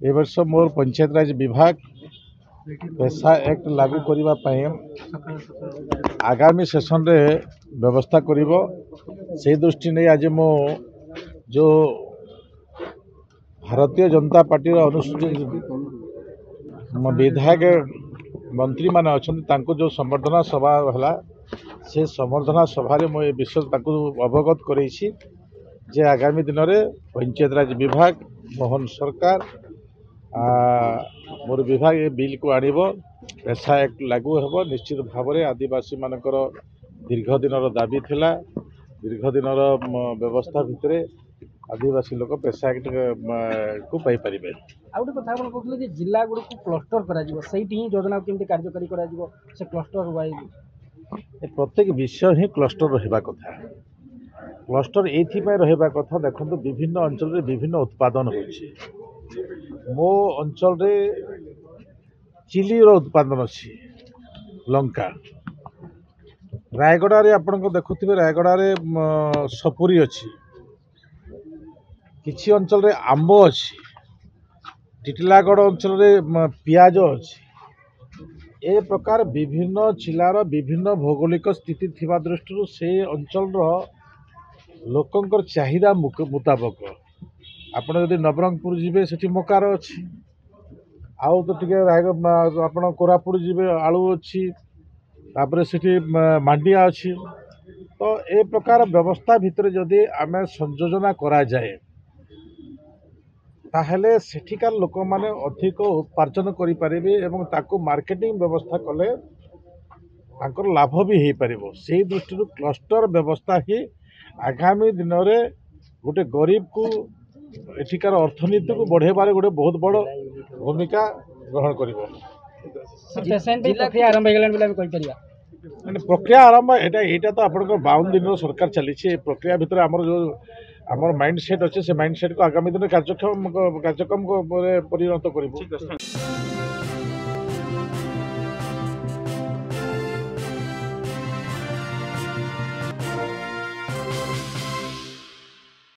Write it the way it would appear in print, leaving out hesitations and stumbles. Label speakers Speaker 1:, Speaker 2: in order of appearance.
Speaker 1: ए वर्ष मोर पंचायत राज विभाग पैसा एक्ट लागू करने आगामी सेशन रे व्यवस्था करिवो से दृष्टि नहीं आज मो जो भारतीय जनता पार्टी अनुसूचित विधायक मंत्री माने अच्छा जो संबर्धना सभा है से संबर्धना सभा मुझे विशेष अवगत कर आगामी दिन में पंचायत राज विभाग मोहन सरकार मोर विभाग ये बिल को आणव पैसा एक्ट लागू हेब निश्चित भाव में आदिवासी मानकर दीर्घ दिन दाबी थिला दीर्घ दिन व्यवस्था भितर आदिवासी लोक पैसा एक्ट को पाई परिबे।
Speaker 2: आ गोटे कथा आपण कहले जे जिला गुड को क्लस्टर करा जिवो सेठी योजना केमते कार्यकारी करा जिवो से क्लस्टर वाइज
Speaker 1: प्रत्येक विषय ही क्लस्टर रहिबा कथा क्लस्टर एथि पय रहिबा कथा देखंतु विभिन्न अंचल रे विभिन्न उत्पादन होछि मो अंचल रे चिली रो उत्पादन अछि लंका रायगड़ा रे आपण को देखुथिबे रायगड़ा रे सपुरी अछि किछि अंचल रे आंबो अछि टिटलागढ़ अंचल रे पियाज अछि ए प्रकार विभिन्न जिलार विभिन्न भौगोलिक स्थिति थिबा दृष्टि से अंचल रो लोकंकर चाहिदा मुताबक आपण यदि नवरंगपुर जीवे सेठी मकार अछि आउ तो टिके आपण कोरापुट जीवे आलू अछि तापर सेठी मांडिया अछि तो ए प्रकार व्यवस्था भितर जदि आमे संयोजना करा जाए ताहले सेठिकार लोक माने अधिक उपार्जन करि परिबे एवं ताको मार्केटिंग व्यवस्था कले तांकर लाभ भी हो पारिबो सेही दृष्टि क्लस्टर व्यवस्था ही आगामी दिन में गोटे गरीब को एठिकार अर्थनीति को बढ़ेबार गोटे बहुत बड़ भूमिका ग्रहण करिबो। प्रक्रिया आरंभ एटा तो आप 52 दिन सरकार चली प्रक्रिया भितर आमर जो आमर माइंड सेट अच्छे से माइंड सेट को आगामी दिन कार्यक्रम को परिणत करिबो।